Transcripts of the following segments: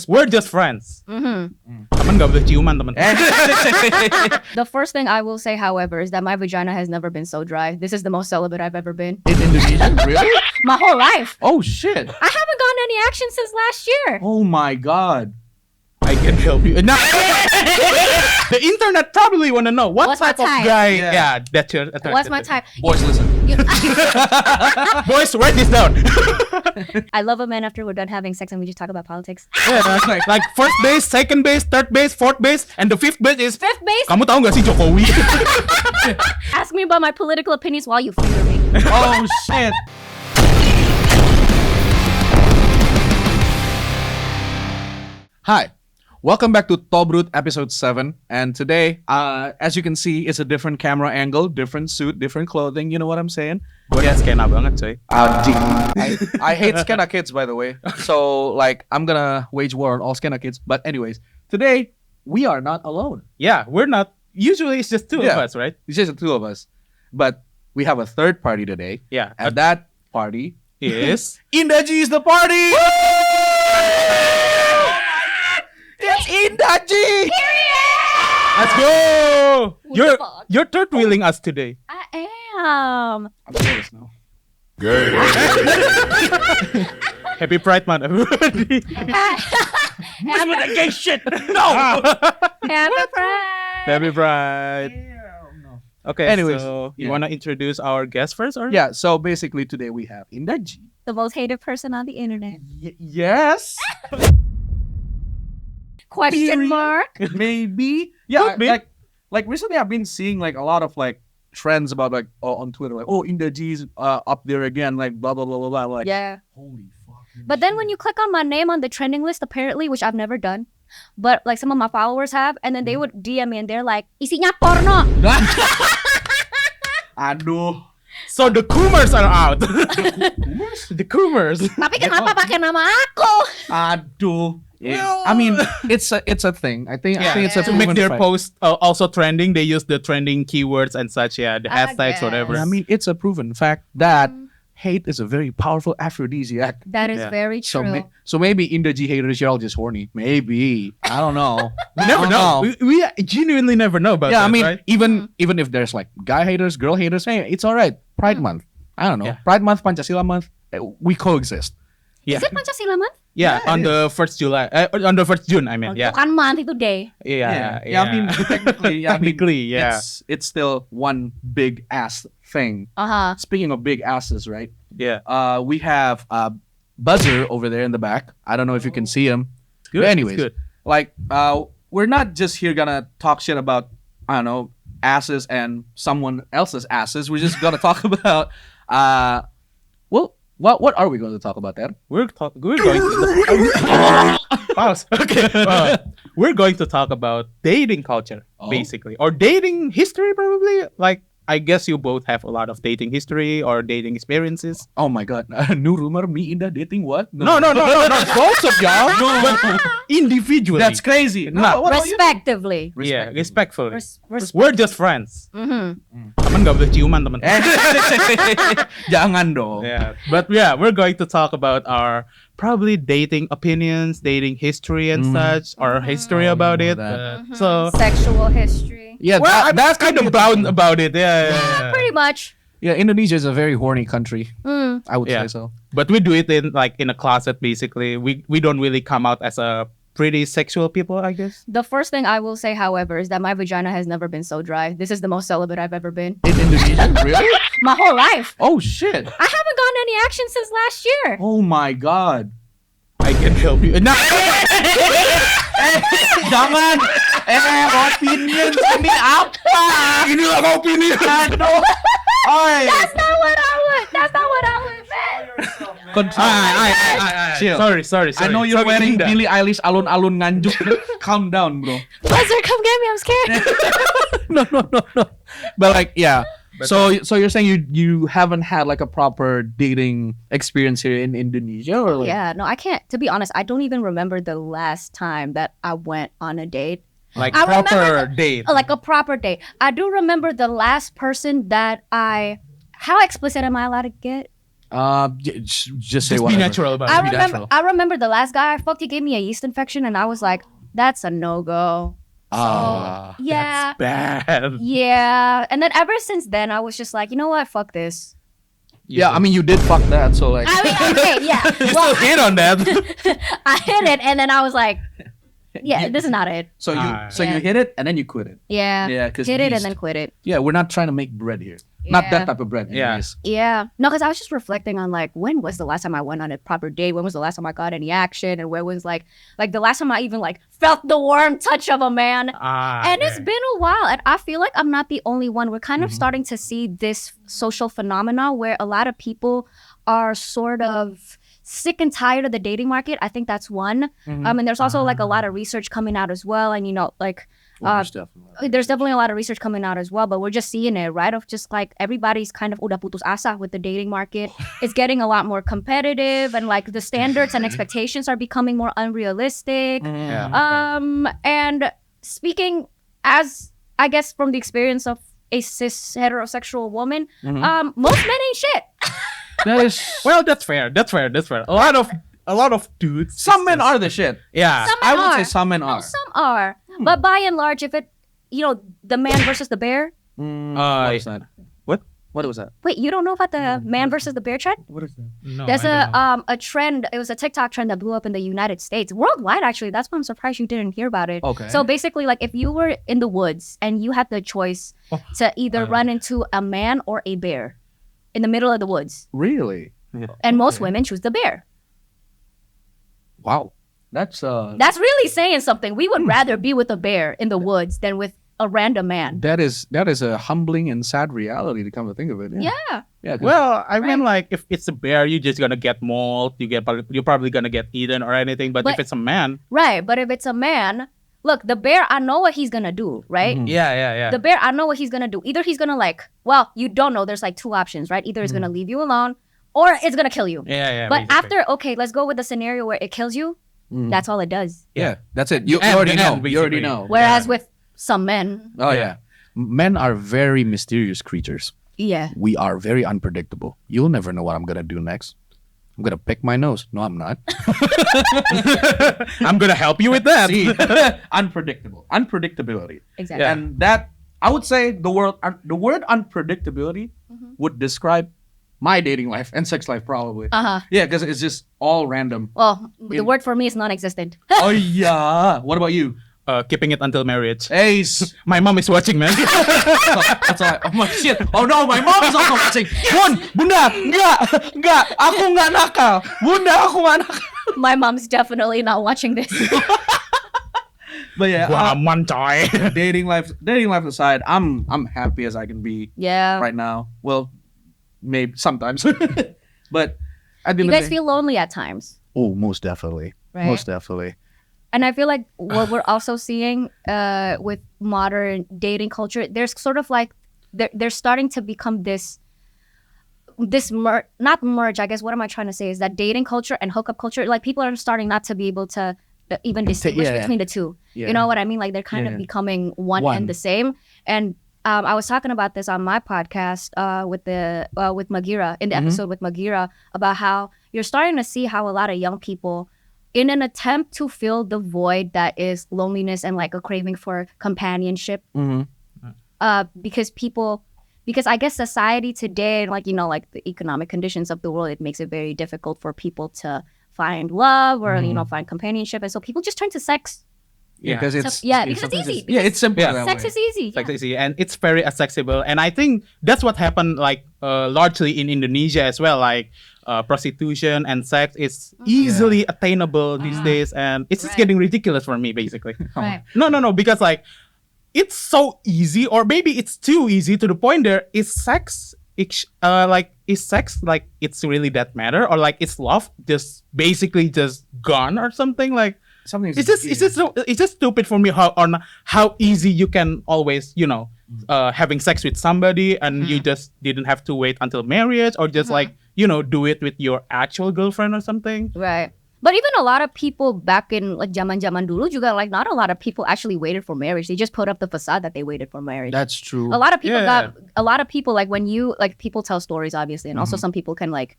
We're just friends. Temen gak boleh ciuman temen. The first thing I will say, however, is that my vagina has never been so dry. This is the most celibate I've ever been. In Indonesia? Really? My whole life. Oh, shit. I haven't gotten any action since last year. Oh, my God. I can help you. Nah. The internet probably want to know what What's my type of type? guy. Yeah. Yeah, that you're attracted What's my to. type? Boys, listen. Boys, write this down. I love a man after we're done having sex and we just talk about politics. Yeah, like first base, second base, third base, fourth base, and the fifth base is. Fifth base? Kamu tahu gak sih Jokowi? Ask me about my political opinions while you finger me. Oh, shit. Hi. Welcome back to Thobrut episode 7. And today, as you can see, it's a different camera angle, different suit, different clothing. You know what I'm saying? Gue skena banget coy. I hate Skena kids, by the way. So, I'm gonna wage war on all Skena kids. But anyways, today, we are not alone. Yeah, we're not. Usually it's just two of us, right? It's just the two of us. But we have a third party today. Yeah. And that party is Indah is the party! It's Indah! Let's go! What the fuck? You're third wheeling us today. I am. I'm serious now. Happy Pride Month, everybody. Happy the gay shit. No. Pride. Happy Pride. Okay. Anyways, so you yeah. wanna introduce our guest first, or? Yeah, so basically today we have Indah. The most hated person on the internet. Yes. Question mark. Maybe. Yeah, Could be. like recently I've been seeing a lot of trends about on Twitter Indah is up there again, blah blah blah blah blah. Yeah. Holy fuck. But then when you click on my name on the trending list, apparently, which I've never done, but some of my followers have, and then they would DM me and they're like, isinya porno. Aduh. So the Coomers are out. The Coomers. Tapi kenapa pakai nama aku? Aduh. Yeah. I mean, it's a thing. I think it's a to make proven their fact. post also trending, they use the trending keywords and such. Yeah, the I hashtags, guess. whatever. I mean, it's a proven fact that hate is a very powerful aphrodisiac. That is Yeah. very true. So maybe Indah haters, you're all just horny. Maybe. I don't know. We never I don't know. We genuinely never know about Yeah, that, I mean, right? even if there's guy haters, girl haters, hey, it's all right. Pride month. I don't know. Yeah. Pride month, Pancasila month, we coexist. Yeah, Is it Pancasila month? yeah. Yeah, On it the 1st July, on the 1st June. I mean, yeah, Bukan month, itu day. yeah. I mean, technically, Technically, yeah. It's still one big ass thing. Uh-huh. Speaking of big asses, right? Yeah. We have Buzzer over there in the back. I don't know if you can see him. Good. But anyways, It's good. we're not just here gonna talk shit about, I don't know, asses and someone else's asses. We're just gonna talk about, what are we going to talk about there? We're going to pause. Okay. We're going to talk about dating culture, basically, or dating history, probably. I guess you both have a lot of dating history or dating experiences. Oh my god, new rumor, me Indah dating what? No, both of y'all, but individually. That's crazy. No, what about you? Respectively. Yeah, respectfully. Respect. We're just friends. Mm-hmm. Temen gak boleh ciuman, temen. Jangan dong. Yeah, but yeah, we're going to talk about our probably dating opinions, dating history and such, or history about it. that. So, Sexual history. Yeah, well, that's could kind be of a bound thing. about it. Yeah. Pretty much. Yeah, Indonesia is a very horny country. Mm. I would Yeah. say so. But we do it in a closet, basically. We don't really come out as a pretty sexual people, I guess. The first thing I will say, however, is that my vagina has never been so dry. This is the most celibate I've ever been. In Indonesia, really? My whole life. Oh shit! I haven't gotten any action since last year. Oh my god! I can help you. Nah. Jangan. Opinion ini apa? Inilah opinion. Aduh. Oi. That's not what I would. That's not what I would meant. Chill. Sorry. I know you're wearing Billie Eilish alun-alun nganjuk. Calm down, bro. Buzzer, come get me. I'm scared. No. But yeah. So you're saying you haven't had a proper dating experience here in Indonesia, or Yeah, no, I can't. To be honest, I don't even remember the last time that I went on a date. Like I proper remember date. Like a proper date. I do remember the last person that how explicit am I allowed to get? Just say Just be whatever. natural about I it. Be remember. natural. I remember the last guy I fucked. He gave me a yeast infection, and I was like, "That's a no go." Ah. Yeah, Bad. yeah. And then ever since then, I was just like, you know what? Fuck this. Yeah, I mean, you did fuck that, so like. I mean, okay, yeah. You Well, still hit on that. I hit it, and then I was like, yeah, this is not it. So you Yeah. you hit it and then you quit it. Yeah. Yeah, 'cause hit it yeast. and then quit it. Yeah, we're not trying to make bread here. Not that Yeah. type of bread. Yeah. anyways. Yeah. No, because I was just reflecting on like when was the last time I went on a proper date? When was the last time I got any action? And where was like the last time I even like felt the warm touch of a man? And it's been a while. And I feel like I'm not the only one. We're kind of starting to see this social phenomena where a lot of people are sort of sick and tired of the dating market. I think that's one. And there's also like a lot of research coming out as well. And like Well, definitely. there's definitely a lot of research coming out as well, but we're just seeing it, right? Of just like everybody's kind of udah putus asa with the dating market. It's getting a lot more competitive, and like the standards and expectations are becoming more unrealistic. Yeah. And speaking as I guess from the experience of a cis heterosexual woman, most men ain't shit. That is. Well, that's fair. That's fair. That's fair. A lot of dudes. Some men are the shit. Yeah. Some men I would are. say some men are. Some are, but by and large, if it, the man versus the bear. What was that? What? What was that? Wait, you don't know about the man versus the bear trend? What is that? No, There's I don't know. a trend. It was a TikTok trend that blew up in the United States, worldwide actually. That's why I'm surprised you didn't hear about it. Okay. So basically, like if you were in the woods and you had the choice to either run into a man or a bear in the middle of the woods, Really? and most women choose the bear. Wow. That's That's really saying something. We would rather be with a bear in the woods than with a random man. that is a humbling and sad reality to come to think of it. Yeah. Yeah. 'cause- Well, I mean, like, if it's a bear, you're just gonna get mauled. You're probably gonna get eaten or anything. But if But- it's a man, Right. But if it's a man, look, the bear, I know what he's gonna do, right? yeah. The bear, I know what he's gonna do. Either he's gonna you don't know. There's like two options, right? Either it's gonna leave you alone, or it's gonna kill you. yeah. But basically. after, let's go with the scenario where it kills you. That's all it does. yeah, that's it. You And- already know. and You already basically. know. Whereas with some men, Oh yeah. Men are very mysterious creatures. yeah, We are very unpredictable. You'll never know what I'm gonna do next. I'm gonna pick my nose. No, I'm not. I'm gonna help you with that. See, unpredictable, unpredictability, exactly. Yeah. and that I would say the word unpredictability would describe my dating life and sex life probably. Yeah, because it's just all random. Well, the word for me is non-existent. Oh yeah. What about you? Keeping it until marriage. Ace. My mom is watching, man. That's all. Oh my shit. Oh no, my mom is also watching. Bunda, enggak. Aku enggak nakal. Bunda, aku enggak nakal. My mom's definitely not watching this. But yeah, Gua aman, coy. dating life aside, I'm happy as I can be Yeah. right now. Well, maybe sometimes. But at the You end of guys the day, feel lonely at times, oh, most definitely. right? Most definitely. And I feel like what we're also seeing with modern dating culture, there's sort of like they're starting to become this not merge. I guess what am I trying to say is that dating culture and hookup culture, like people are starting not to be able to even distinguish yeah. between the two. Yeah. You know what I mean? Like they're kind of Yeah. becoming one One. and the same. And I was talking about this on my podcast with Magira in the episode with Magira about how you're starting to see how a lot of young people, in an attempt to fill the void that is loneliness and like a craving for companionship, because I guess society today, like like the economic conditions of the world, it makes it very difficult for people to find love or find companionship, and so people just turn to sex. Yeah, because it's because it's sometimes easy. Yeah, it's simple. Yeah. that Sex way. is easy. Sex is easy, and it's very accessible. And I think that's what happened, like largely in Indonesia as well. Like prostitution and sex is easily attainable these days, and it's just Right. getting ridiculous for me, basically. Right. No, because like it's so easy, or maybe it's too easy to the point there. Is sex it's really that matter, or like is love just basically just gone or something? Like Something it's just stupid for me how easy you can always having sex with somebody and you just didn't have to wait until marriage, or just like do it with your actual girlfriend or something. Right. But even a lot of people back in like zaman dulu juga, like not a lot of people actually waited for marriage. They just put up the facade that they waited for marriage. That's true. A lot of people Yeah. a lot of people, like when you, like people tell stories obviously, and also some people can like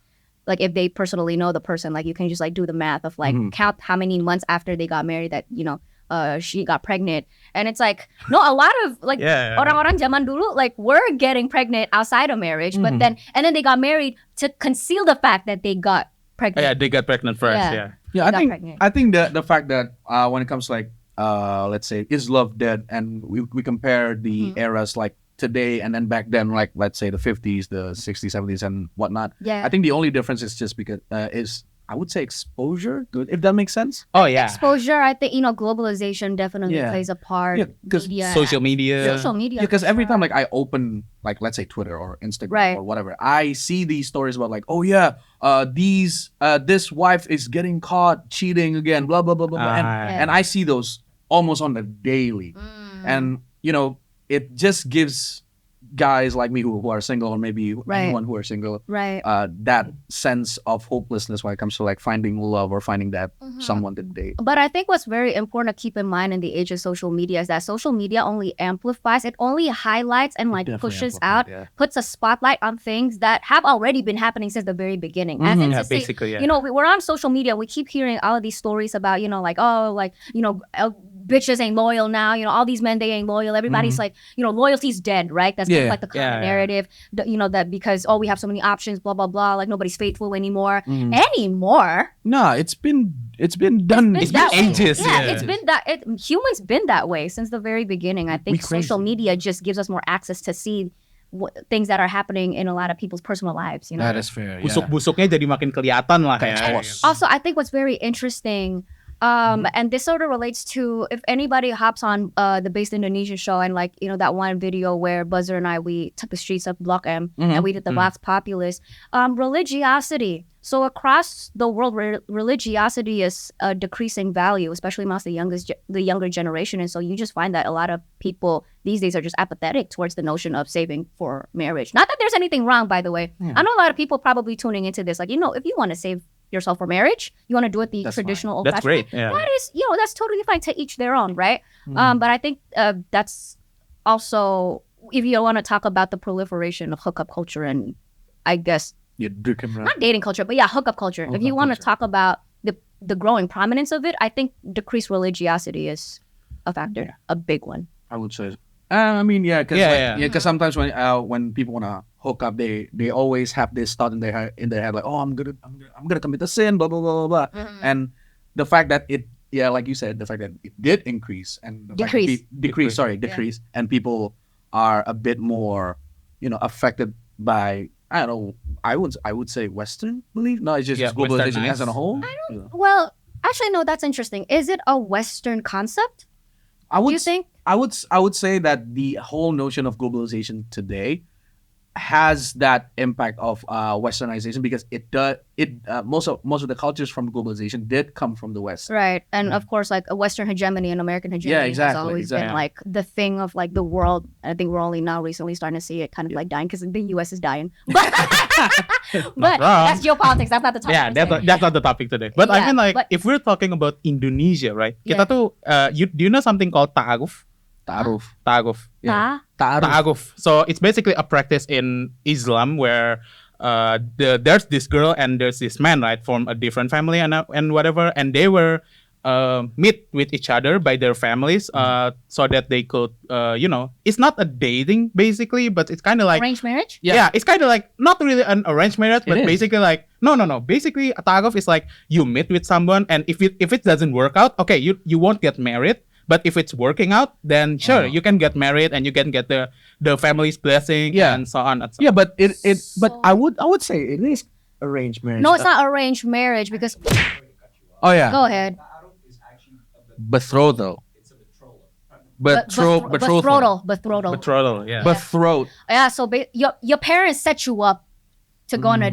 like if they personally know the person, like you can just like do the math of like count how many months after they got married that she got pregnant. And it's like no, a lot of like orang-orang zaman dulu like were getting pregnant outside of marriage, but then they got married to conceal the fact that they got pregnant. Yeah, they got pregnant first. Yeah, I think the fact that when it comes to like let's say is love dead, and we compare the eras like today and then back then, like let's say the 50s, the 60s, 70s and whatnot. Yeah. I think the only difference is just because I would say exposure, good, if that makes sense. Oh yeah. Exposure, I think globalization definitely plays a part. Yeah, 'cause Media. Social media. Yeah, because every time like I open like let's say Twitter or Instagram or whatever, I see these stories about like, oh yeah, this wife is getting caught cheating again, blah blah blah blah, blah. And I see those almost on the daily, and it just gives guys like me who are single, or maybe anyone who are single, that sense of hopelessness when it comes to like finding love or finding that someone to date. But I think what's very important to keep in mind in the age of social media is that social media only amplifies, it only highlights and like pushes out, puts a spotlight on things that have already been happening since the very beginning. Basically, we're on social media, we keep hearing all of these stories about, bitches ain't loyal now, all these men, they ain't loyal. Everybody's like, loyalty's dead, right? That's kind of like the common narrative, that because, we have so many options, blah, blah, blah, like nobody's faithful anymore. No, it's been done. It's been ages. It's been humans been that way since the very beginning. I think social media just gives us more access to see things that are happening in a lot of people's personal lives. That is fair. Busuk-busuknya jadi makin kelihatan lah. Also, I think what's very interesting, and this sort of relates to if anybody hops on the Based Indonesia show and like that one video where Buzzer and we took the streets of Block M and we did the Vox Populist, religiosity. So across the world, religiosity is a decreasing value, especially amongst the younger generation. And so you just find that a lot of people these days are just apathetic towards the notion of saving for marriage. Not that there's anything wrong, by the way. I know a lot of people probably tuning into this, like, if you want to save yourself for marriage, you want to do it the traditional old-fashioned. That's great. Yeah. That is, that's totally fine, to each their own, right? But I think that's also, if you want to talk about the proliferation of hookup culture and I guess not dating culture, but hookup culture. If you want to talk about the growing prominence of it, I think decreased religiosity is a factor, a big one. I would say. Because sometimes when people wanna hook up, they always have this thought in their head like, oh, I'm gonna commit a sin, blah blah blah blah blah. And the fact that it, like you said, the fact that it did increase and decrease, and people are a bit more, affected by, I don't know, I would say Western belief. No, it's just globalization as a whole. Well, actually, no, that's interesting. Is it a Western concept? Do you think? I would say that the whole notion of globalization today has that impact of westernization, because most of the cultures from globalization did come from the West, right? And of course, like a Western hegemony and American hegemony has always been like the thing of like the world. I think we're only now recently starting to see it kind of like dying, because the US is dying, but that's geopolitics. That's not the topic. That's not the topic today. But I mean, like, if we're talking about Indonesia, right? Kita tuh, do you know something called ta'aruf? Ta'aruf. Yeah. Ta'aruf. So it's basically a practice in Islam where there's this girl and there's this man, right, from a different family and whatever, and they were meet with each other by their families so that they could, it's not a dating basically, but it's kind of like arranged marriage. Yeah, it's kind of like not really an arranged marriage, but basically like no. Basically, a ta'aruf is like you meet with someone, and if it doesn't work out, okay, you won't get married. But if it's working out, then sure, you can get married and you can get the family's blessing and so on. And so on. Yeah, but but I would say it is arranged marriage. No, it's not arranged marriage because. Oh yeah. Go ahead. Betrothal. It's a betrothal. Betrothal. Yeah. Betrothed. Yeah. So your parents set you up to go on a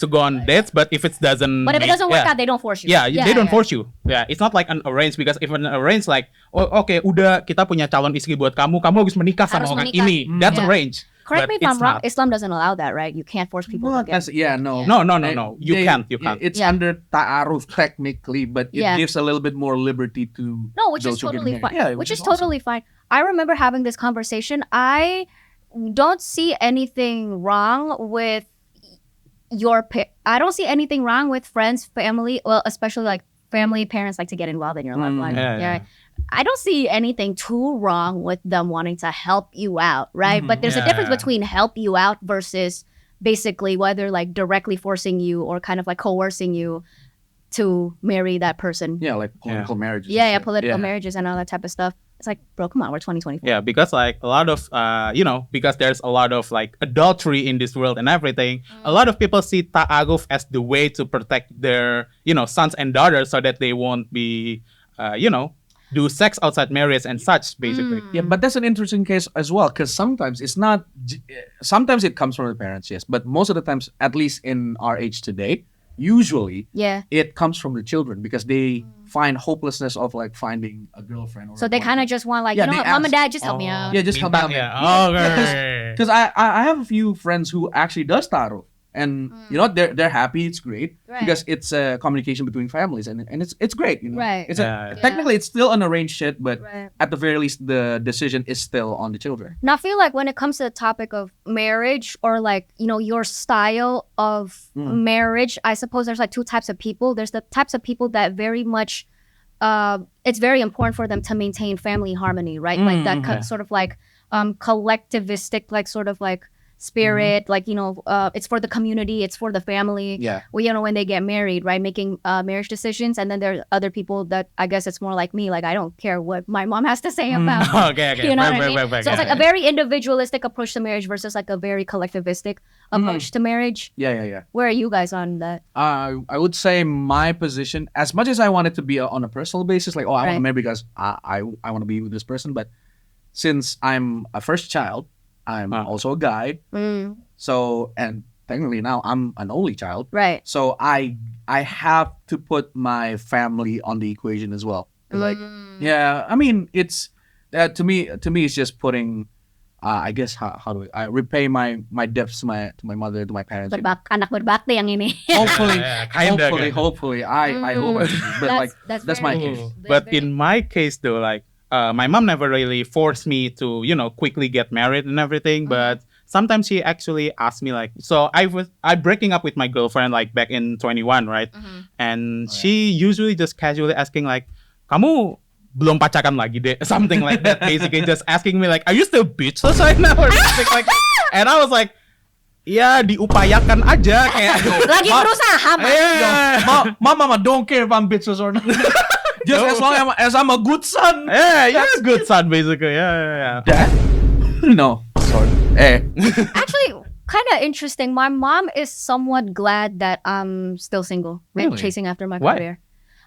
to go on dates, but if it doesn't work out, they don't force you. They don't force you. Yeah, it's not like an arranged, because if an arranged like, udah kita punya calon istri buat kamu harus menikah sama orang ini. That's arranged. Correct me if I'm wrong. Islam doesn't allow that, right? You can't force people to get. No. You can't. It's under ta'aruf technically, but it gives a little bit more liberty to which is totally fine. Yeah, which is totally fine. I remember having this conversation. I don't see anything wrong with I don't see anything wrong with friends, family, well, especially like family, parents like to get involved in your life. I don't see anything too wrong with them wanting to help you out, right? But there's a difference between help you out versus basically whether like directly forcing you or kind of like coercing you to marry that person. Yeah, like political marriages. Yeah, political marriages and all that type of stuff. It's like, bro, come on, we're 2024. Yeah, because like a lot of, because there's a lot of like adultery in this world and everything, a lot of people see ta'aruf as the way to protect their, sons and daughters so that they won't be, do sex outside marriage and such, basically. Yeah, but that's an interesting case as well, because sometimes it comes from the parents, yes, but most of the times, at least in our age today, usually it comes from the children because they find hopelessness of like finding a girlfriend. Or so they kind of just want like, mom and dad, just help me out. Yeah, just help me out. Because I have a few friends who actually does ta'aruf. And they're happy. It's great because it's a communication between families, and it's great. Right. It's technically it's still an arranged shit, but at the very least the decision is still on the children. Now I feel like when it comes to the topic of marriage or like your style of marriage, I suppose there's like two types of people. There's the types of people that very much, it's very important for them to maintain family harmony, right? Like that sort of like collectivistic, like sort of like spirit, like it's for the community, it's for the family. Well, when they get married, right, making marriage decisions. And then there are other people that I guess it's more like me, like I don't care what my mom has to say about you know what I mean? So it's like a very individualistic approach to marriage versus like a very collectivistic approach to marriage. Where are you guys on that? I would say my position, as much as I want it to be on a personal basis, like I want to marry because I want to be with this person, but since I'm a first child, I'm also a guy. So, and technically now I'm an only child. Right. So I have to put my family on the equation as well. Like, I mean, it's to me it's just putting, I guess how do I repay my debts to my mother, to my parents. Anak berbakti yang ini. Hopefully, I hope. But that's my case. But in my case though, like, my mom never really forced me to, quickly get married and everything. But sometimes she actually asked me like, so I'm breaking up with my girlfriend like back in 21, right? And she usually just casually asking like, kamu belum pacaran lagi deh, something like that. Basically just asking me like, are you still bitchless right now or something like that? And I was like, ya diupayakan aja kayak lagi berusaha. Mama don't care if I'm bitchless or not. Just as long as I'm a good son. Yeah, you're a good son, basically. Yeah. Dad? No. Sorry. Actually, kind of interesting. My mom is somewhat glad that I'm still single. Really? Chasing after my career.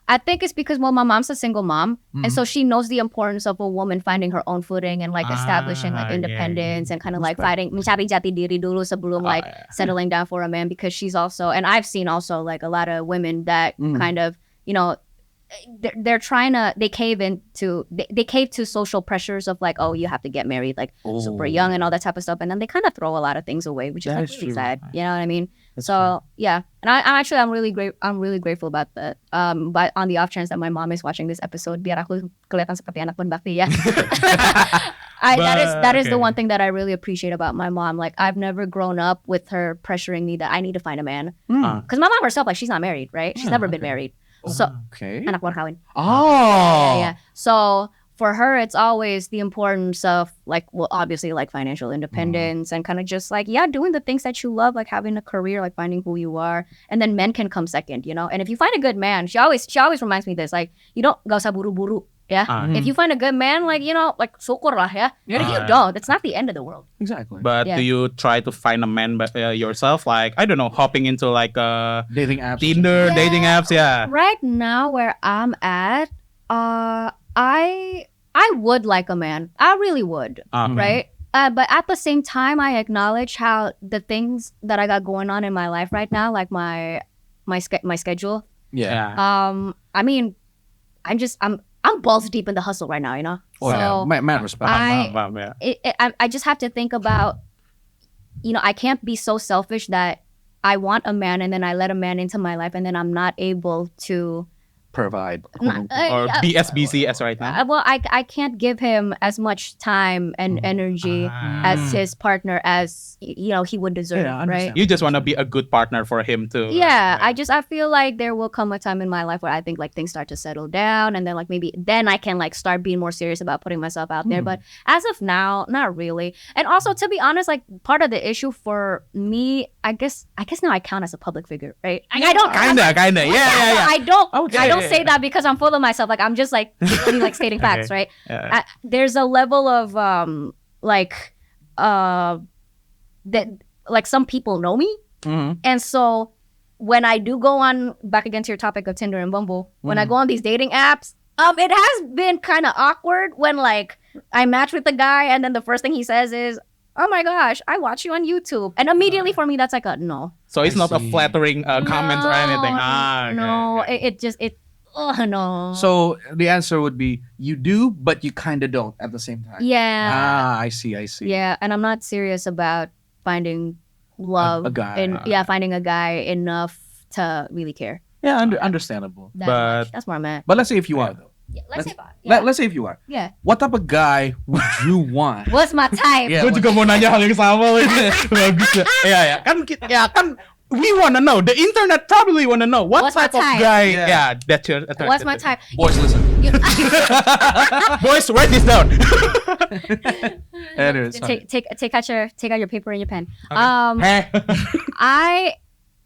I think it's because, my mom's a single mom. And so she knows the importance of a woman finding her own footing and like establishing like independence and kind of like fighting, mencari jati diri dulu sebelum like settling down for a man, because she's also, and I've seen also like a lot of women that kind of, they're trying to, they cave to social pressures of like, oh, you have to get married like super young and all that type of stuff, and then they kind of throw a lot of things away, which is like really sad. You know what I mean? That's so true. Yeah, and I'm really grateful about that. But on the off chance that my mom is watching this episode, biar aku kelihatan seperti anak berbakti ya. That is the one thing that I really appreciate about my mom. Like, I've never grown up with her pressuring me that I need to find a man, because my mom herself, like, she's not married, right? She's never been married. So, anak buah kawin. Yeah. So for her, it's always the importance of like, well, obviously like financial independence and kind of just like, doing the things that you love, like having a career, like finding who you are, and then men can come second, And if you find a good man, she always reminds me this, like, gak usah buru-buru. Yeah. If you find a good man, like, like syukur lah ya. But if you don't, it's not the end of the world. Exactly. But do you try to find a man yourself? Like, I don't know, hopping into like dating apps, Tinder, dating apps, Right now where I'm at, I would like a man. I really would, right? But at the same time, I acknowledge how the things that I got going on in my life right now, like my schedule. I mean, I'm balls deep in the hustle right now, So man, respect. I just have to think about, I can't be so selfish that I want a man and then I let a man into my life and then I'm not able to provide. Or BSBC as right now? Well, I can't give him as much time and energy as his partner as he would deserve, right? You just want to be a good partner for him too. Yeah, I feel like there will come a time in my life where I think like things start to settle down, and then like maybe then I can like start being more serious about putting myself out there. But as of now, not really. And also, to be honest, like part of the issue for me, I guess now I count as a public figure, right? I don't kinda. Yeah. I don't say that because I'm full of myself. Like I'm just like only like stating facts, right? There's a level of that like some people know me, and so when I do go on, back again to your topic of Tinder and Bumble, when I go on these dating apps, it has been kind of awkward when like I match with the guy and then the first thing he says is, "Oh my gosh, I watch you on YouTube," and immediately for me that's like a no. So it's not a flattering comments or anything. No. So the answer would be you do, but you kind of don't at the same time. Yeah. I see. Yeah, and I'm not serious about finding love a guy. Finding a guy enough to really care. Yeah, understandable. That's where I'm at. But let's say if you are though. Yeah, let's say if you are. Yeah. What type of guy would you want? What's my type? Gue juga mau nanya hal yang sama. Bagus ya. Kan we wanna know. The internet probably wanna know what type of guy. Yeah, that's your. What's my type? Boys, listen. Boys, write this down. Anyways, take out your paper and your pen. Okay.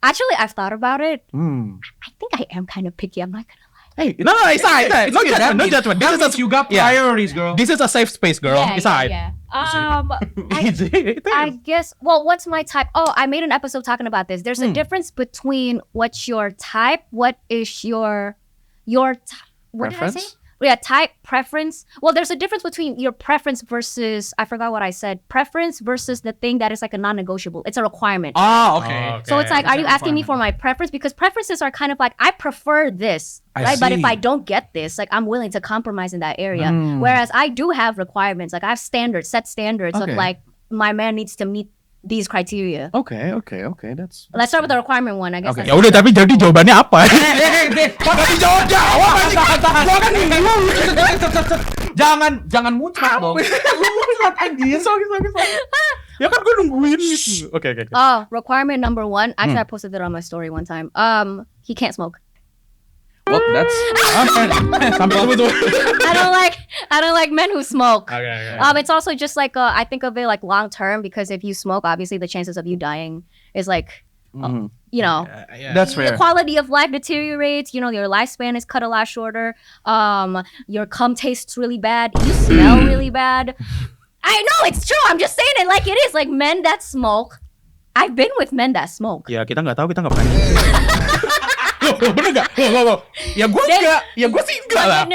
I've thought about it. I think I am kind of picky. I'm not gonna lie. Hey, no, it's alright. No judgment. This is you got priorities, girl. This is a safe space, girl. It's alright. Yeah. I guess. Well, what's my type? Oh, I made an episode talking about this. There's a difference between what's your type. What is your what preference? did I say? Yeah, type, preference. Well, there's a difference between your preference versus, I forgot what I said, preference versus the thing that is like a non-negotiable. It's a requirement. Oh, okay. So it's like, are you asking me for my preference? Because preferences are kind of like, I prefer this, right? But if I don't get this, like I'm willing to compromise in that area. Whereas I do have requirements. Like I have set standards of like, my man needs to meet these criteria. Okay. That's Let's start with the requirement one, I guess. Okay. Ya udah, tapi jadi jawabannya apa? Jangan muncrat dong. Lu muncrat anjir. Sorry. Ya kan gue nungguin gitu. Okay. Oh, requirement number one. Actually, I posted it on my story one time. He can't smoke. Well, that's Sampai itu. I don't like men who smoke. Okay. It's also just like I think of it like long term, because if you smoke, obviously the chances of you dying is like that's fair. The quality of life deteriorates. Your lifespan is cut a lot shorter. Your cum tastes really bad. You smell really bad. I know it's true. I'm just saying it like it is. Like men that smoke. I've been with men that smoke. Ya kita nggak tahu, kita nggak pernah. Bener gak? Ya gue enggak. Ya gue sih enggak lah.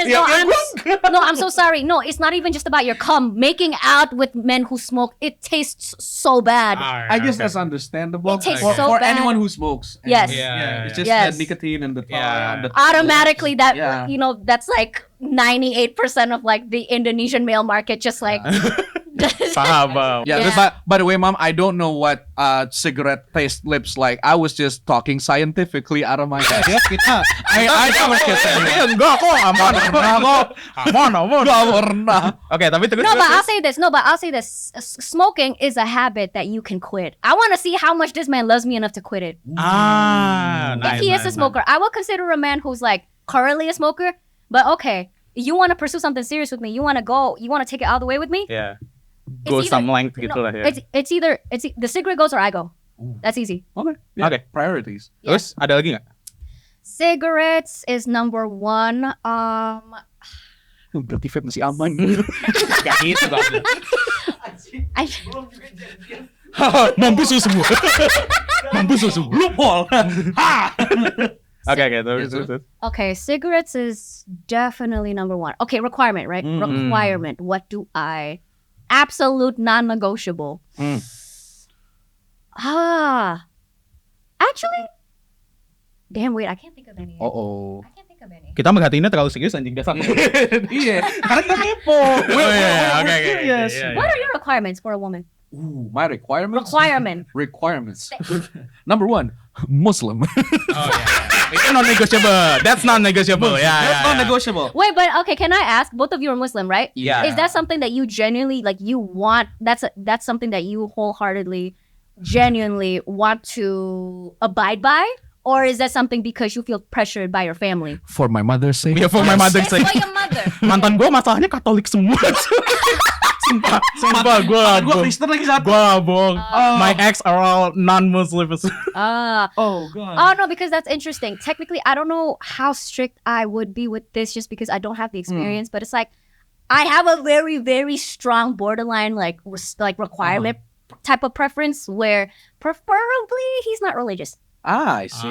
No, I'm so sorry. No, it's not even just about your cum. Making out with men who smoke, it tastes so bad. I guess that's understandable. It tastes for bad. anyone who smokes. Yes. Yeah. It's just the nicotine and the automatically that that's like 98% of like the Indonesian male market just like Paham. Yeah. By the way, Mom, I don't know what cigarette taste lips like. I was just talking scientifically out of my head. Ya kita. I never get that. Enggak kok, aman. Oke, tapi terus. No, but I'll say this. Smoking is a habit that you can quit. I want to see how much this man loves me enough to quit it. If he is a smoker, I will consider a man who's like currently a smoker. But okay, you want to pursue something serious with me? You want to take it all the way with me? Yeah. Go some length gitu lah ya. It's either the cigarette goes or I go. That's easy. Okay. Yeah. Okay. Priorities. Terus ada lagi nggak? Cigarettes is number one. Berarti vape masih aman. Gak gitu kok. Mampus lu semua. Loophole. Okay, terus. Okay, cigarettes is definitely number one. Okay, requirement, right? Requirement. What do I? Absolute non-negotiable. Actually, damn, wait, I can't think of any. Uh-oh. I can't think of any. Kita merhatiinnya terlalu serius anjing dasar. Iya, karena kita kepo. Okay. What are your requirements for a woman? Ooh, my requirements? Requirements. Requirements. Number one, Muslim. Oh yeah. It's non-negotiable. That's non-negotiable. That's not negotiable. Wait, but okay, can I ask? Both of you are Muslim, right? Yeah. Is that something that you genuinely like? You want that's something that you wholeheartedly, genuinely want to abide by, or is that something because you feel pressured by your family? For my mother's sake. Yeah, for my mother's It's sake. for your mother. Mantan gue masalahnya Katolik semua. Sumpah gue Gue Kristen lagi satu. bohong. My ex are all non-Muslims. Oh god. Oh no, because that's interesting. Technically, I don't know how strict I would be with this, just because I don't have the experience. But it's like I have a very, very strong borderline like requirement type of preference where preferably he's not religious. I see.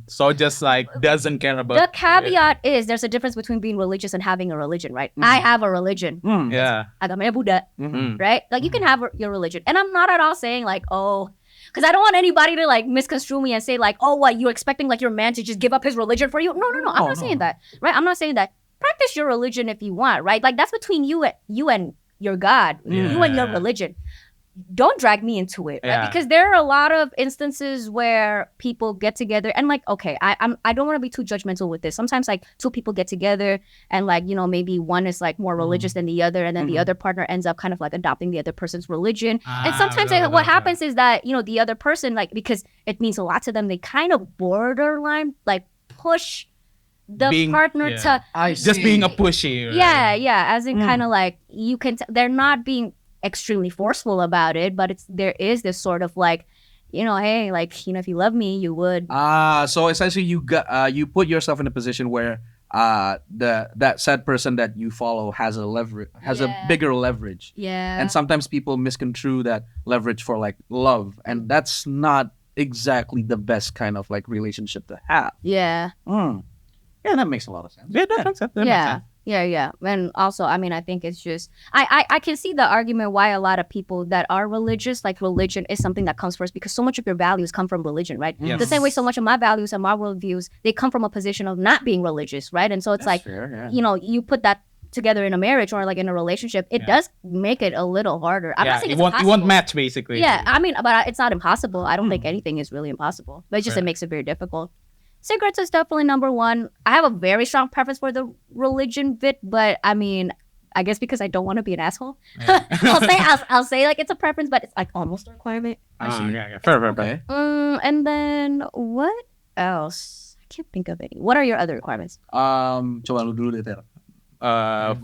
So just like doesn't care about The caveat is there's a difference between being religious and having a religion, right? I have a religion. Yeah. Agamanya Buddha, Mm. right? Like you can have your religion. And I'm not at all saying like, oh, because I don't want anybody to like misconstrue me and say like, oh, what, you expecting like your man to just give up his religion for you? No. I'm not saying that, right? I'm not saying that. Practice your religion if you want, right? Like that's between you and your God, you and your religion. Don't drag me into it, right? Yeah. Because there are a lot of instances where people get together and like, okay, I don't want to be too judgmental with this. Sometimes like two people get together and like, you know, maybe one is like more religious than the other, and then the other partner ends up kind of like adopting the other person's religion. And sometimes what happens is that, you know, the other person, like, because it means a lot to them, they kind of borderline like push the partner to Just being a pushy. Right? yeah, as in kind of like you can they're not being extremely forceful about it, but there is this sort of like, you know, hey, like, you know, if you love me, you would. So essentially you put yourself in a position where that said person that you follow has a bigger leverage. Yeah. And sometimes people misconstrue that leverage for like love, and that's not exactly the best kind of like relationship to have. Yeah. Yeah, that makes a lot of sense. Yeah, that makes sense. Yeah. And also, I mean, I think it's just I can see the argument why a lot of people that are religious, like religion is something that comes first, because so much of your values come from religion, right? Yes. The same way so much of my values and my worldviews, they come from a position of not being religious, right? And so it's That's like, fair, yeah. you know, you put that together in a marriage or like in a relationship, it does make it a little harder. I'm not saying it it's won't impossible. match basically. Yeah, I mean, but it's not impossible. I don't think anything is really impossible. But it's just it makes it very difficult. Cigarettes is definitely number one. I have a very strong preference for the religion bit, but I mean, I guess because I don't want to be an asshole, I'll say like it's a preference, but it's like almost a requirement. Yeah. Fair. Okay. And then what else? I can't think of any. What are your other requirements? Coba lu dulu deh, Ter.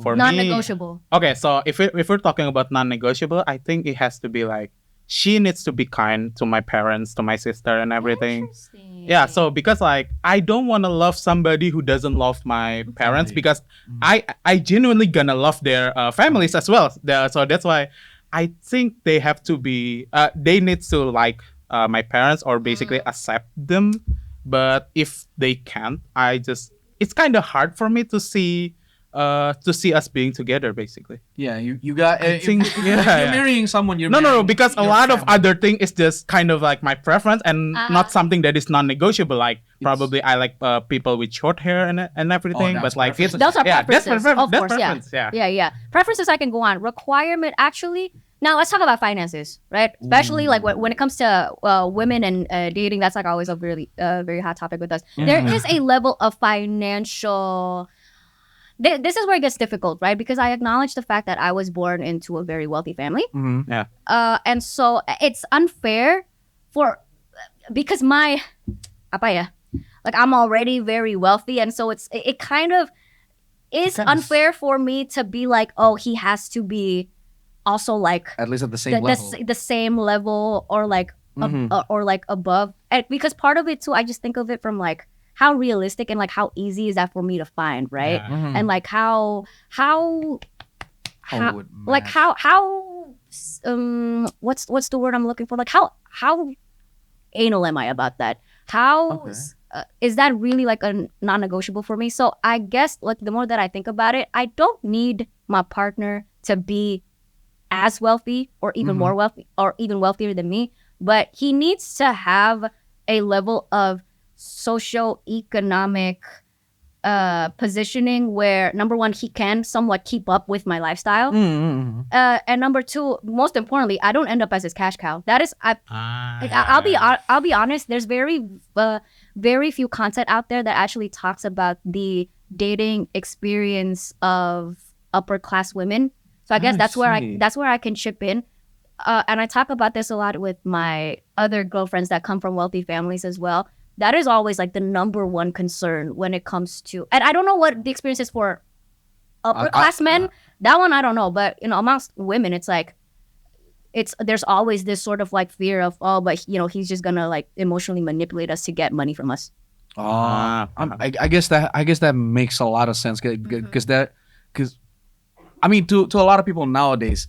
For me, non-negotiable. Okay, so if we're talking about non-negotiable, I think it has to be like she needs to be kind to my parents, to my sister, and everything. Interesting. Yeah, so because like I don't want to love somebody who doesn't love my parents, because I genuinely gonna love their families as well. So that's why I think they have to be they need to like my parents, or basically accept them. But if they can't, it's kind of hard for me to see us being together, basically. Yeah, you got. I think You're marrying someone. No, because a lot of other thing is just kind of like my preference and not something that is non-negotiable. Like probably I like people with short hair and everything, but like those are preferences. Of course, preference. Yeah. Preferences I can go on. Requirement actually. Now let's talk about finances, right? Especially like when it comes to women and dating, that's like always a really very hot topic with us. There is a level of financial. This is where it gets difficult, right? Because I acknowledge the fact that I was born into a very wealthy family. Yeah. And so it's unfair because like I'm already very wealthy, and so it kind of is unfair for me to be like, oh, he has to be also like at least at the same level. The same level or like or like above. And because part of it too, I just think of it from like how realistic and like how easy is that for me to find, right? Yeah. And like how what's the word I'm looking for? Like how anal am I about that? How is that really like a non-negotiable for me? So I guess like the more that I think about it, I don't need my partner to be as wealthy or even more wealthy or even wealthier than me, but he needs to have a level of socioeconomic positioning where number one, he can somewhat keep up with my lifestyle, and number two, most importantly, I don't end up as his cash cow. That is, I'll be honest. There's very few content out there that actually talks about the dating experience of upper class women. So I guess that's where I can chip in. And I talk about this a lot with my other girlfriends that come from wealthy families as well. That is always like the number one concern when it comes to, and I don't know what the experience is for upper class men. That one I don't know, but amongst women, it's like, there's always this sort of like fear of, oh, but he's just gonna like emotionally manipulate us to get money from us. I guess that makes a lot of sense because I mean to a lot of people nowadays.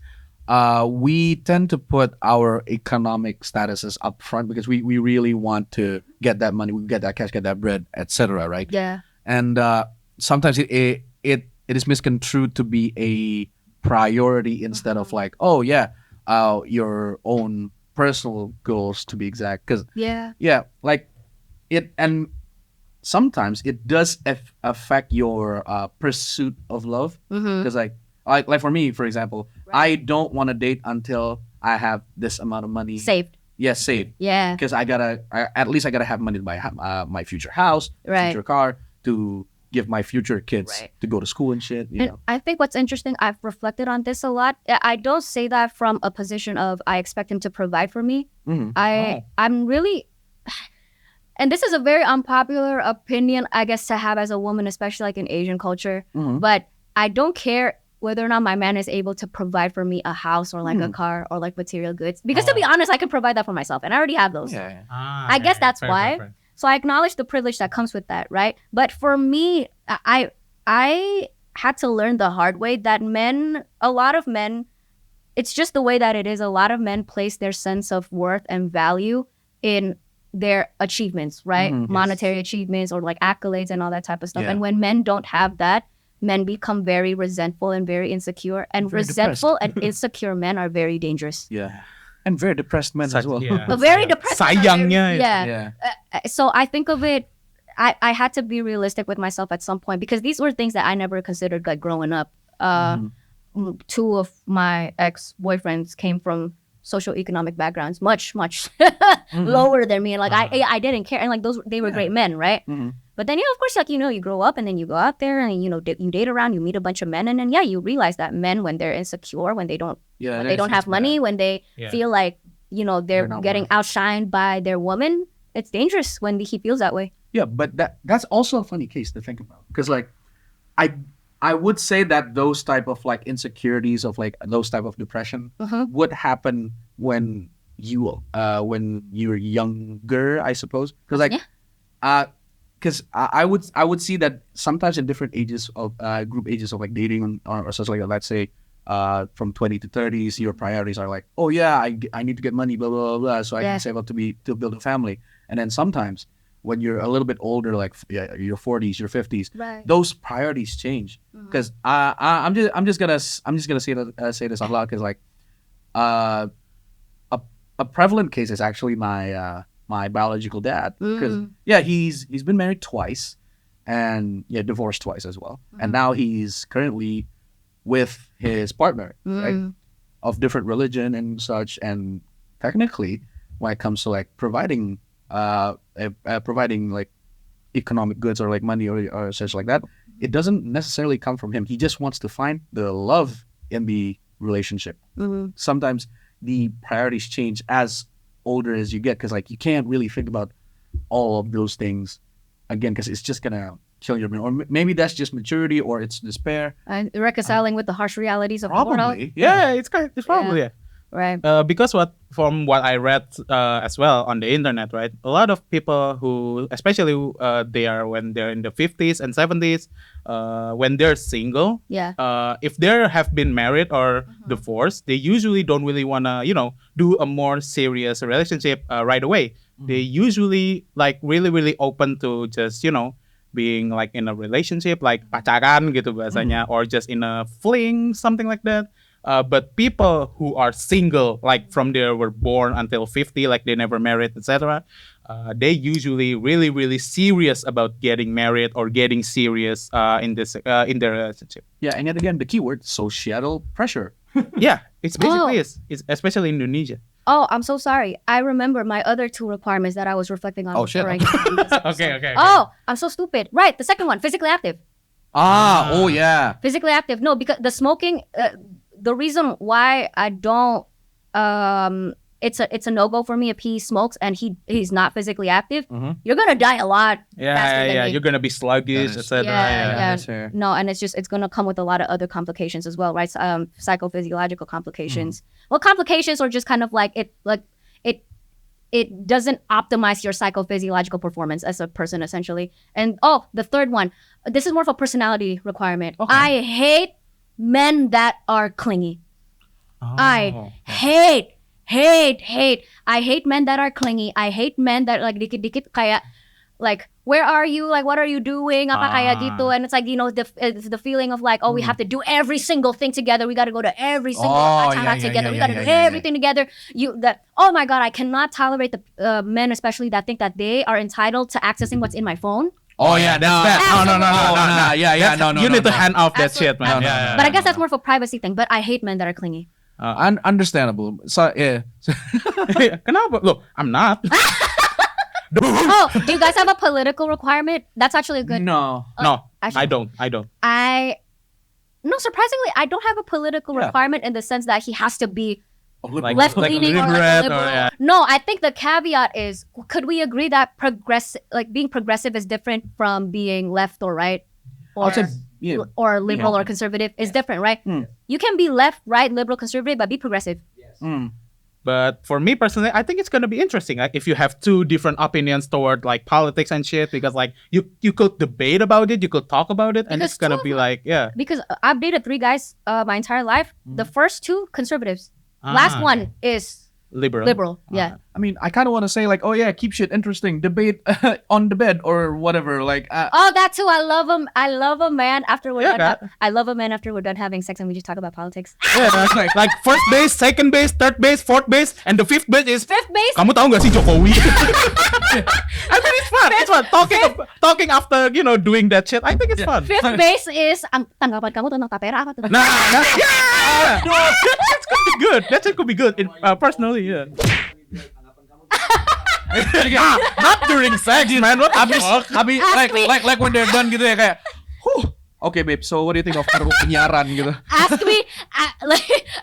We tend to put our economic statuses up front because we really want to get that money, we get that cash, get that bread, etc. Right? Yeah. And sometimes it is misconstrued to be a priority instead of like, oh yeah, your own personal goals to be exact. Because like it, and sometimes it does affect your pursuit of love. Because like for me, for example, I don't want to date until I have this amount of money saved. Yeah, saved. Yeah. Because at least I gotta have money to buy my future house, future car, to give my future kids to go to school and shit. You know. I think what's interesting, I've reflected on this a lot. I don't say that from a position of I expect him to provide for me. I'm really, and this is a very unpopular opinion, I guess, to have as a woman, especially like in Asian culture. But I don't care whether or not my man is able to provide for me a house or like a car or like material goods. Because to be honest, I can provide that for myself and I already have those. I guess that's why. Fair. So I acknowledge the privilege that comes with that, right? But for me, I had to learn the hard way that a lot of men, it's just the way that it is. A lot of men place their sense of worth and value in their achievements, right? Monetary achievements or like accolades and all that type of stuff. And when men don't have that, men become very resentful and very insecure. And very resentful and insecure men are very dangerous. Yeah. And very depressed men as well. Yeah. Very depressed. Sayangnya. So I think of it, I had to be realistic with myself at some point because these were things that I never considered like growing up. Two of my ex-boyfriends came from socioeconomic backgrounds, much lower than me. And like I didn't care. And like they were great men, right? But then, of course, like, you grow up and then you go out there and, you date around, you meet a bunch of men. And then, you realize that men, when they're insecure, when they don't have money, when they feel like, they're getting outshined by their woman, it's dangerous when he feels that way. Yeah, but that's also a funny case to think about. Because, like, I would say that those type of, like, insecurities of, like, those type of depression would happen when you're younger, I suppose. Because, like, because I would see that sometimes in different ages of group ages of like dating or such like that, let's say from 20 to 30s, your priorities are like, oh yeah, I need to get money, blah blah blah, so I can save up to build a family. And then sometimes when you're a little bit older, like your 40s, your 50s, those priorities change. Because I'm just gonna say this out loud because like a prevalent case is actually my biological dad, because he's been married twice and divorced twice as well, and now he's currently with his partner, right, of different religion and such. And technically, when it comes to like providing like economic goods or like money or such like that, it doesn't necessarily come from him. He just wants to find the love in the relationship. Sometimes the priorities change as older as you get, because like you can't really think about all of those things again because it's just gonna kill your brain. Or maybe that's just maturity, or it's despair and reconciling with the harsh realities of probably the world. It's probably right. Because from what I read as well on the internet, right, a lot of people who, especially when they're in the 50s and 70s, when they're single, if they have been married or divorced, they usually don't really want to, do a more serious relationship right away. They usually like really, really open to just, being like in a relationship, like pacaran gitu bahasanya, or just in a fling, something like that. But people who are single, like from they were born until 50, like they never married, etc., they usually really serious about getting married or getting serious in their relationship. Yeah, and yet again, the keyword societal pressure. Yeah, it's basically it's especially in Indonesia. Oh, I'm so sorry. I remember my other two requirements that I was reflecting on. Oh, shit. Okay. Oh, I'm so stupid. Right, the second one, physically active. Oh yeah. Physically active. No, because the smoking. The reason why I don't. It's a no-go for me if he smokes and he's not physically active. You're gonna die a lot. Yeah. You're gonna be sluggish, etc. Yeah. No, and it's gonna come with a lot of other complications as well, right? Psychophysiological complications. Well, complications or just kind of like it doesn't optimize your psychophysiological performance as a person essentially. And the third one, this is more of a personality requirement. Okay. I hate men that are clingy. I hate. I hate men that are clingy. I hate men that like dikit-dikit kayak like, where are you? Like, what are you doing? Apa kayak gitu? And it's like, the feeling of like, we have to do every single thing together. We got to go to every single acara together. We got to do everything together. Oh my God, I cannot tolerate the men, especially that think that they are entitled to accessing what's in my phone. Oh yeah, that's bad. No. Yeah, no. You need to hand off that shit, man. But I guess that's more of a privacy thing. But I hate men that are clingy. Understandable. So yeah. Kenapa? Look, I'm not. Do you guys have a political requirement? That's actually a good. No, I don't. No, surprisingly, I don't have a political requirement in the sense that he has to be like left-leaning or like liberal. Yeah. No, I think the caveat is: could we agree that being progressive is different from being left or right, or liberal or conservative is different, right? You can be left, right, liberal, conservative, but be progressive. Yes. But for me personally, I think it's gonna be interesting. Like if you have two different opinions toward like politics and shit, because like you could debate about it, you could talk about it, and it's gonna be like Because I've dated 3 guys my entire life. The first 2 conservatives. Last one is liberal. Yeah. I mean, I kind of want to say like, keep shit interesting. Debate on the bed or whatever. Like. That too. I love him. I love a man after we're done. I love a man after we're done having sex and we just talk about politics. Yeah, that's like first base, second base, third base, fourth base, and the fifth base is. Fifth base. Kamu tahu nggak sih Jokowi? I mean, it's fun. It's fun. Talking after doing that shit. I think it's fun. Fifth base is tanggapan kamu tentang tapera apa tuh? That could be good. That shit could be good. Personally, yeah. Not during sex, man. What the fuck? Like when they're done gitu ya kayak, okay, babe. So what do you think of penyiaran gitu?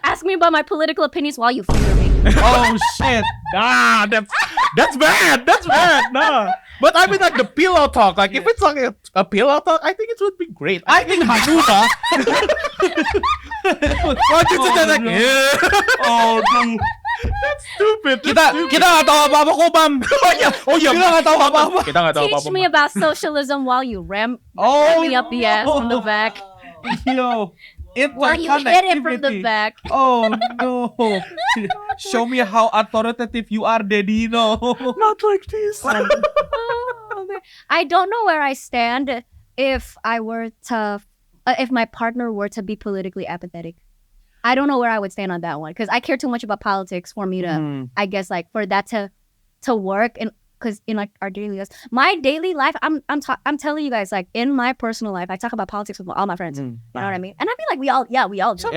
Ask me about my political opinions while you finger me. Oh shit! That's bad. That's bad. No. But I mean, like the pillow talk. Like if it's like a pillow talk, I think it would be great. I think Hanuta. What you say like? Oh no. That's stupid. Kita nggak tahu apa-apa kok, Bam. Oh iya. Kita nggak tahu apa-apa. Teach me about socialism while you ram me up the ass from the back. Yo. While you hit it from the back. Oh no. Show me how authoritative you are, Daddy. No. Not like this. I don't know where I stand if my partner were to be politically apathetic. I don't know where I would stand on that one because I care too much about politics for me to, I guess, like for that to work. And because in like our daily lives, my daily life, I'm telling you guys, like in my personal life, I talk about politics with all my friends. You know what I mean? And I feel like we all do.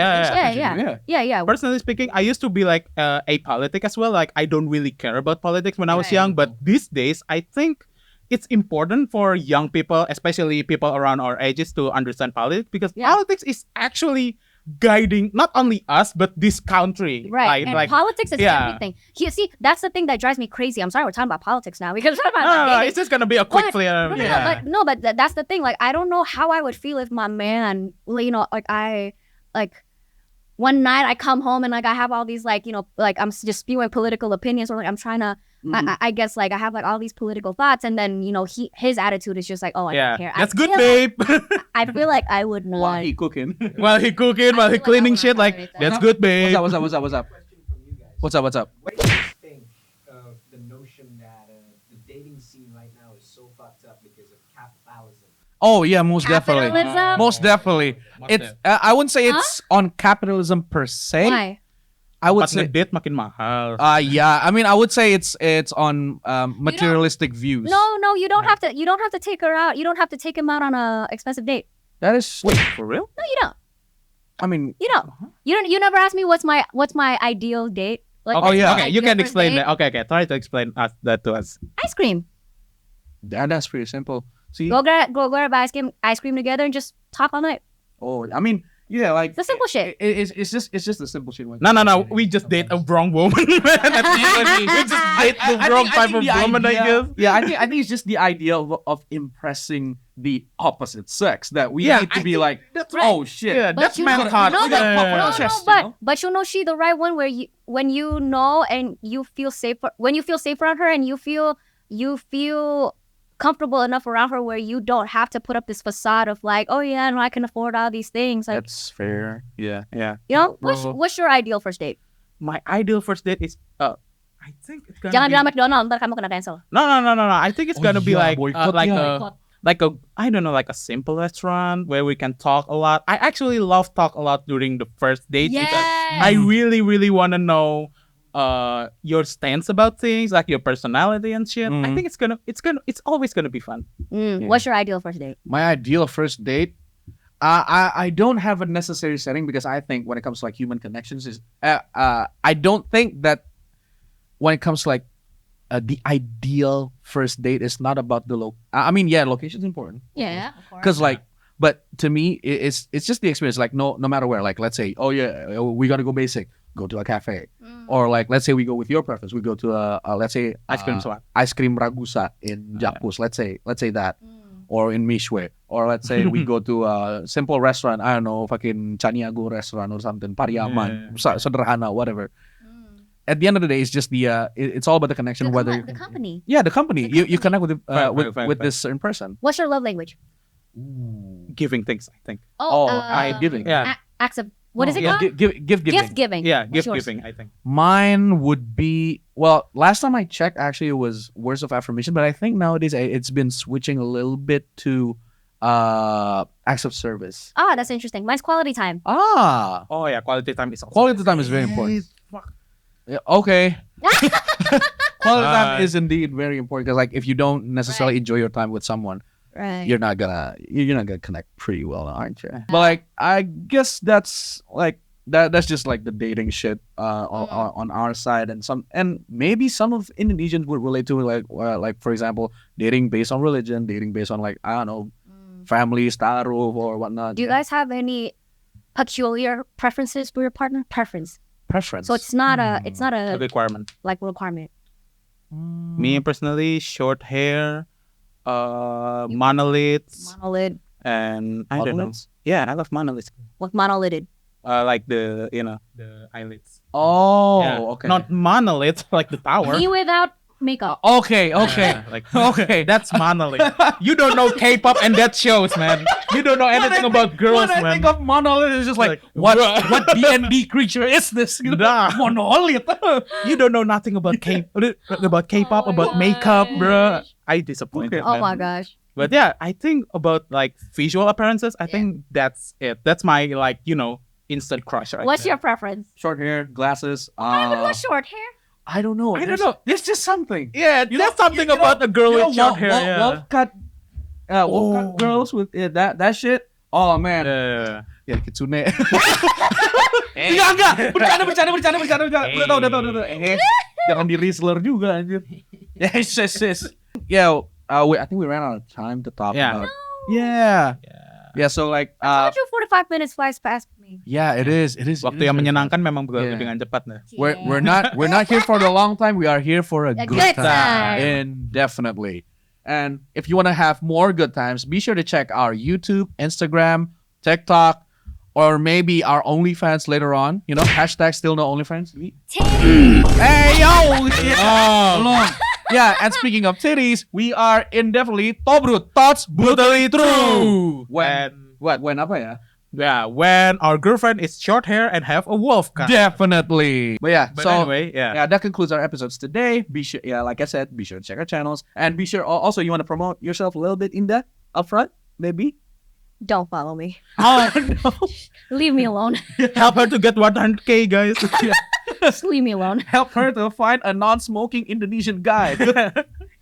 Yeah. Personally speaking, I used to be like apolitic as well. Like I don't really care about politics when I was young, but these days I think it's important for young people, especially people around our ages, to understand politics because politics is actually guiding not only us but this country, right? And like, politics is everything. See, that's the thing that drives me crazy. I'm sorry we're talking about politics now because it's just gonna be a quick flare. But that's the thing. Like, I don't know how I would feel if my man, one night I come home and like I have all these like I'm just spewing political opinions or like I'm trying to. I guess like I have like all these political thoughts and then his attitude is just like, I don't care. That's good, babe. I feel like I would not. While he cooking, while he cleaning shit, like that's good, babe. What's up? What's up? What do you think of the notion that the dating scene right now is so fucked up because of capitalism? Oh yeah, most definitely. It's I wouldn't say it's on capitalism per se. Why? I would say date makin mahal. yeah. I mean, I would say it's on materialistic views. No, you don't have to. You don't have to take her out. You don't have to take him out on a expensive date. That is Wait, for real? No, you don't. I mean, You don't. You don't. You never asked me what's my ideal date. Like, Okay, yeah. okay, you ideal can first explain date? that. Okay, try to explain that to us. Ice cream. that's pretty simple. See, Go grab ice cream together and just talk all night. oh, I mean, yeah, like The simple shit. It's just the simple shit. No. We just date a wrong woman. We just date the wrong type of woman, I guess. Yeah, I think it's just the idea of impressing the opposite sex that we Yeah, need to I be think like, that's right. oh shit. Yeah, But that's you man know- card. no, We gotta pop on our chest, you know? but you know she the right one where you when you know and you feel safe around her and you feel comfortable enough around her where you don't have to put up this facade of like, oh yeah, no, I can afford all these things. Like, That's fair. Yeah. you know, Well- what's your ideal first date? My ideal first date is I think it's gonna Jangan be... bilang McDonald, ntar kamu kena cancel. No. I think it's Oh, gonna be yeah, like boycott, like yeah. a I don't know, like a simple restaurant where we can talk a lot. I actually love talk a lot during the first date because I really want to know your stance about things, like your personality and shit. I think it's always gonna be fun. What's your ideal first date? My ideal first date, I don't have a necessary setting because I think when it comes to like human connections is I don't think that when it comes to like the ideal first date is not about the I mean, yeah, location is important Yeah, because like, but to me it's just the experience. Like no matter where. Like let's say, oh yeah, we gotta go basic, go to a cafe, or like let's say we go with your preference, we go to a let's say Ice cream swap. Ice cream Ragusa in Jakpus. Let's say that. Or in Mishwe, or let's say we go to a simple restaurant, I don't know, fucking Chaniago restaurant or something, Pariaman, sederhana, whatever. At the end of the day, it's just it's all about the connection. the company. Yeah, the company. You connect with Fine. this certain person. What's your love language? Giving things, I think. I giving. Yeah. Acts of what is it Yeah, called? gift giving. Gift giving. Yeah, What's gift yours? giving, I think. Mine would be, well, last time I checked, actually, it was words of affirmation, but I think nowadays it's been switching a little bit to acts of service. Ah, that's interesting. Mine's quality time. Oh yeah, quality time is also Quality time is very important. Yeah, okay. Quality time is indeed very important because, like, if you don't necessarily enjoy your time with someone, Right. you're not gonna connect pretty well, aren't you? But like, I guess that's like that's just like the dating shit on our side, and maybe some of Indonesians would relate to it, like for example, dating based on religion, dating based on like I don't know, family, taruh or whatnot. Do you guys have any peculiar preferences for your partner? Preference. preference? So it's not a a requirement. like requirement. Me personally, short hair, monoliths, Monolid. and I don't know. Monoliths? Yeah, I love monoliths. What monolided? Like the eyelids. Oh, Yeah. okay. Not monolith like the tower. Me without makeup. Okay. Yeah, like Okay. that's monolith. You don't know K-pop and that shows, man. You don't know anything about girls, when I man. think of monolith, it's just like, Like, what bruh. what D&D creature is this? Nah. Monolith. You don't know nothing about K-pop, about makeup, bro. I disappointed. Oh man. my gosh. But yeah, I think about like visual appearances. I think that's it. That's my instant crush. Right What's there. your preference? Short hair, glasses. I would want short hair. I don't know. I don't know. There's just something. Yeah, there's something about a girl with short hair. Yeah. Wolf cut girls with that shit. Oh man. Yeah. Ya kitsune. Enggak. Bercanda. Udah tahu. Jangan di Rizzler juga anjir. Yes. Yeah, I think we ran out of time to talk Yeah. about. Yeah. Yeah, so like I told you 45 minutes flies past me. yeah, it is. Waktu yang menyenangkan memang berlalu Yeah. dengan cepat nah. We're not here for the long time. We are here for a good good time. time. Indefinitely. And if you want to have more good times, be sure to check our YouTube, Instagram, TikTok, or maybe our OnlyFans later on. You know, hashtag still no OnlyFans. Hey yo! Oh. Yeah, and speaking of titties, we are indefinitely Thobrut, thoughts brutally true. When apa ya? Yeah, when our girlfriend is short hair and have a wolf cut. Definitely. But yeah, But so anyway, yeah. yeah, that concludes our episodes today. Be sure, like I said, be sure to check our channels, and be sure also you want to promote yourself a little bit in that upfront, maybe. Don't follow me. Oh no. Leave me alone. Help her to get 100K, guys. Just leave me alone. Help her to find a non-smoking Indonesian guy.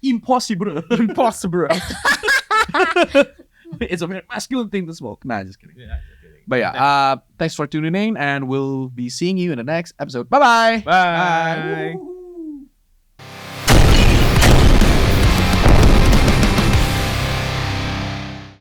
Impossible. Impossible. It's a very masculine thing to smoke. Nah, just kidding. But yeah, thanks for tuning in, and we'll be seeing you in the next episode. Bye-bye. Bye.